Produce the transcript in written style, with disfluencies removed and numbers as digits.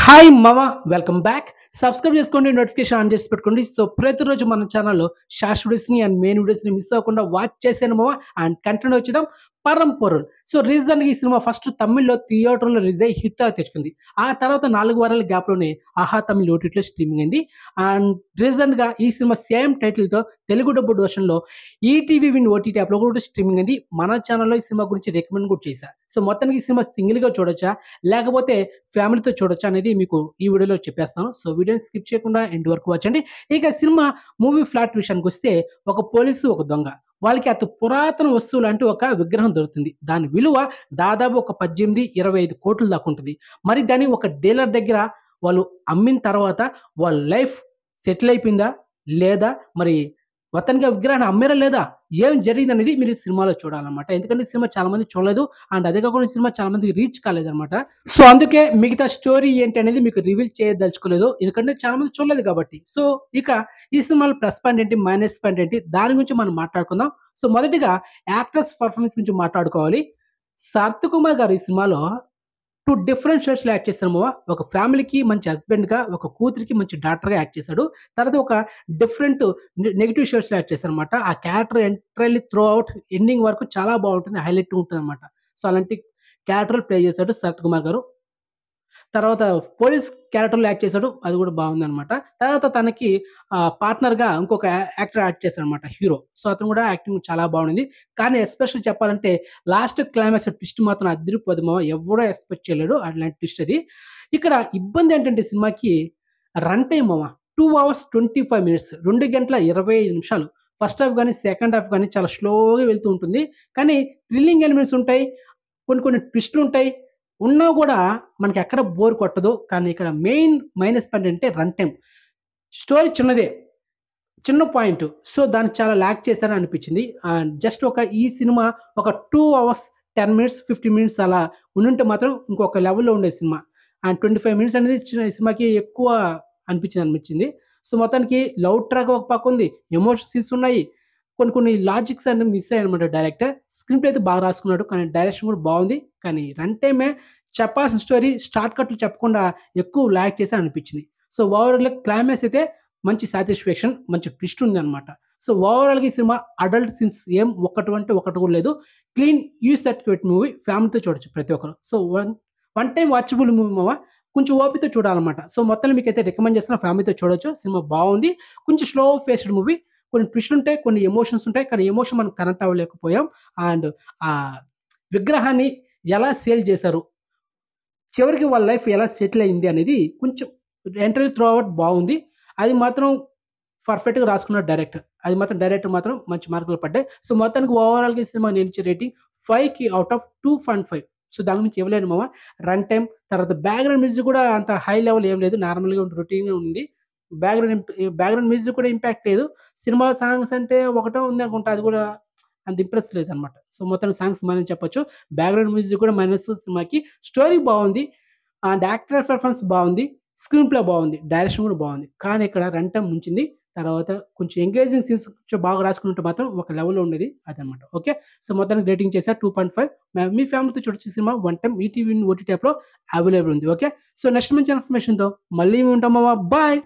Hi మామ welcome back. Subscribe చేసుకోండి, notification on చేసి పెట్టుకోండి. సో ప్రతిరోజు మన ఛానల్లో షార్ట్స్ వీడియోస్ని అండ్ మెయిన్ వీడియోస్ని మిస్ అవ్వకుండా వాచ్ చేసాను మామ. అండ్ కంటెంట్ వచ్చేద్దాం పరం పొరుల్. సో రీజన్ ఈ సినిమా ఫస్ట్ తమిళ్లో థియేటర్లో రిలీజ్ అయ్యి హిట్ తెచ్చుకుంది. ఆ తర్వాత 4 వారాల గ్యాప్లోనే ఆహా తమిళ్ ఓటీటీలో స్ట్రీమింగ్ అయింది. అండ్ రీసెంట్గా ఈ సినిమా సేమ్ టైటిల్తో తెలుగు డబ్బుడ్ వర్షన్లో ఈటీవీ విన్ ఓటీటీ యాప్లో కూడా స్ట్రీమింగ్ అయింది. మన ఛానల్లో ఈ సినిమా గురించి రికమెండ్ కూడా చేశా. సో మొత్తానికి ఈ సినిమా సింగిల్గా చూడొచ్చా లేకపోతే ఫ్యామిలీతో చూడొచ్చా అనేది మీకు ఈ వీడియోలో చెప్పేస్తాను. సో వీడియోని స్కిప్ చేయకుండా ఎండ్ వరకు వచ్చండి. ఇక సినిమా మూవీ ఫ్లాట్ విషయానికి వస్తే ఒక పోలీసు ఒక దొంగ వాళ్ళకి అతి పురాతన వస్తువులు అంటూ ఒక విగ్రహం దొరుకుతుంది. దాని విలువ దాదాపు ఒక 18-25 కోట్ల దాకా ఉంటుంది. మరి దాన్ని ఒక డీలర్ దగ్గర వాళ్ళు అమ్మిన తర్వాత వాళ్ళ లైఫ్ సెటిల్ అయిపోయిందా లేదా, మరి మొత్తానికి ఆ విగ్రహాన్ని అమ్మారా లేదా, ఏం జరిగిందనేది మీరు సినిమాలో చూడాలన్నమాట. ఎందుకంటే ఈ సినిమా చాలా మంది చూడలేదు. అండ్ అదే కాకుండా ఈ సినిమా చాలా మందికి రీచ్ కాలేదన్నమాట. సో అందుకే మిగతా స్టోరీ ఏంటి అనేది మీకు రివీల్ చేయదలుచుకోలేదు, ఎందుకంటే చాలా మంది చూడలేదు కాబట్టి. సో ఇక ఈ సినిమాలో ప్లస్ పాయింట్ ఏంటి, మైనస్ పాయింట్ ఏంటి, దాని గురించి మనం మాట్లాడుకుందాం. సో మొదటిగా యాక్టర్స్ పర్ఫార్మెన్స్ గురించి మాట్లాడుకోవాలి. సరత్ కుమార్ గారు ఈ సినిమాలో 2 డిఫరెంట్ షేడ్స్‌లో యాక్ట్ చేశారు మామ. ఒక ఫ్యామిలీకి మంచి హస్బెండ్‌గా, ఒక కూతురికి మంచి డాటర్‌గా యాక్ట్ చేశాడు. తర్వాత ఒక డిఫరెంట్ నెగెటివ్ షేడ్స్‌లో యాక్ట్ చేశారనమాట. ఆ character entirely through out ending వరకు చాలా బావుంటుంది. హైలైట్ ఉంటదనమాట. సో అలాంటి క్యారెక్టర్‌లు ప్లే చేశాడు శరత్ కుమార్ గారు. తర్వాత పోలీస్ క్యారెక్టర్‌లో యాక్ట్ చేశాడు. అది కూడా బావుందనమాట. తర్వాత తనకి పార్ట్నర్‌గా ఇంకొక యాక్టర్ యాక్ట్ చేశాడనమాట హీరో. సో అతను కూడా యాక్టింగ్ చాలా బాగుండింది. కానీ ఎస్పెషల్లీ చెప్పాలంటే లాస్ట్ క్లైమాక్స్ ట్విస్ట్ మాత్రం అదిరిపోద్ది మామ. ఎవ్వడూ ఎక్స్‌పెక్ట్ చేయలేడు అట్లాంటి ట్విస్ట్ అది. ఇక్కడ ఇబ్బంది ఏంటంటే సినిమాకి రన్ టైమ్ మామ 2 అవర్స్ 25 మినిట్స్ 2 గంటల 25 నిమిషాలు. ఫస్ట్ హాఫ్ గాని, సెకండ్ హాఫ్ గాని చాలా స్లోగా వెళ్తూ ఉంటుంది. కానీ థ్రిల్లింగ్ ఎలిమెంట్స్ ఉంటాయి. కొన్ని కొన్ని ట్విస్ట్‌లుంటాయి. ఉన్నా గూడా మనకెక్కడ బోర్ కొట్టదు. కానీ ఇక్కడ మెయిన్ మైనస్ పాయింట్ అంటే రన్ టైమ్. స్టోరీ చిన్నదే. చిన్న పాయింట్. సో, దాన్ని చాలా ల్యాగ్ చేశారని అనిపించింది. జస్ట్ ఈ సినిమా ఒక 2 అవర్స్ 10 మినిట్స్, 15 మినిట్స్ అలా ఉండుంటే మాత్రం ఇంకొక లెవెల్‌లో ఉండేది సినిమా. అండ్ 25 మినిట్స్ అనేది ఈ సినిమాకి ఎక్కువ అనిపించింది. సో, మొత్తానికి లవ్ ట్రాక్ ఒక పక్కుంది. ఎమోషన్ సీన్స్ ఉన్నాయి. కొన్ని కొన్ని లాజిక్స్ అన్నీ మిస్ అయ్యాయన్నమాట డైరెక్టర్. స్క్రీన్ ప్లే అయితే బాగా రాసుకున్నాడు. కానీ డైరెక్షన్ కూడా బావుంది. కానీ రన్ టైమే చెప్పాల్సిన స్టోరీ షార్ట్ కట్లు చెప్పకుండా ఎక్కువ ల్యాగ్ చేశారు అనిపించింది. సో, ఓవరాల్‌గా క్లైమాక్స్ అయితే మంచి సాటిస్ఫాక్షన్, మంచి ట్విస్ట్ ఉందన్నమాట. సో, ఓవరాల్‌గా ఈ సినిమా అడల్ట్ సీన్స్ ఏం ఒక్కటి అంటే ఒకటి కూడా లేదు. క్లీన్ యూ సర్టిఫికేట్ మూవీ ఫ్యామిలీతో చూడొచ్చు ప్రతి ఒక్కరు. So, one time watchable movie మామ. కొంచెం ఓపికతో చూడాలన్నమాట. సో, మొత్తాన్ని మీకైతే రికమెండ్ చేస్తున్నా, ఫ్యామిలీతో చూడొచ్చు. సినిమా బావుంది. కొంచెం స్లో ఫేస్డ్ మూవీ. కొన్ని ట్విస్ట్‌లుంటాయి, కొన్ని ఎమోషన్స్ ఉంటాయి. కానీ ఎమోషన్ మనం కనెక్ట్ అవ్వలేకపోయాం. అండ్ ఆ విగ్రహాన్ని ఎలా సేల్ చేశారు, చివరికి వాళ్ళ లైఫ్ ఎలా సెటిల్ అయింది అనేది కొంచెం ఎంటైర్‌లీ త్రూ అవుట్ బావుంది. అది మాత్రం పర్ఫెక్ట్‌గా రాసుకున్నాడు డైరెక్టర్. అది మాత్రం డైరెక్టర్ మాత్రం మంచి మార్కులు పడ్డాయి. సో, మొత్తానికి ఓవరాల్‌గా ఈ సినిమా నేనిచ్చే రేటింగ్ 5కి ఔట్ ఆఫ్ 2.5. సో, దాని గురించి ఇవ్వలేను మామ. రన్ టైమ్ తర్వాత బ్యాక్‌గ్రౌండ్ మ్యూజిక్ కూడా అంత హై లెవెల్ ఏం లేదు. నార్మల్‌గా రొటీన్‌గా ఉంది. బ్యాక్‌గ్రౌండ్ మ్యూజిక్ కూడా ఇంపాక్ట్ లేదు. సినిమా సాంగ్స్ అంటే ఒకటో ఉందనుకుంటా. అది కూడా అంత ఇంప్రెస్ లేదనమాట. సో, మొత్తానికి సాంగ్స్ మైనస్ చెప్పొచ్చు. బ్యాక్‌గ్రౌండ్ మ్యూజిక్ కూడా మైనస్ సినిమాకి. స్టోరీ బావుంది. అండ్ యాక్టర్ పెర్ఫార్మన్స్ బావుంది. స్క్రీన్ ప్లే బావుంది. డైరెక్షన్ కూడా బావుంది. కానీ ఇక్కడ రన్ టైమ్ ముంచింది. తర్వాత కొంచెం ఎంగేజింగ్ సీన్స్ కొంచెం బాగా రాసుకునుంటే మాత్రం ఒక లెవెల్‌లో ఉండేది అదనమాట. ఓకే. సో, మొత్తానికి రేటింగ్ చేశా 2.5. మీ ఫ్యామిలీతో చూడొచ్చు cinema one time ETV OTT యాప్‌లో అవైలబుల్ ఉంది. ఓకే. సో, నెక్స్ట్ మంచి ఇన్ఫర్మేషన్‌తో మళ్ళీ ఉంటాం మామ. బాయ్.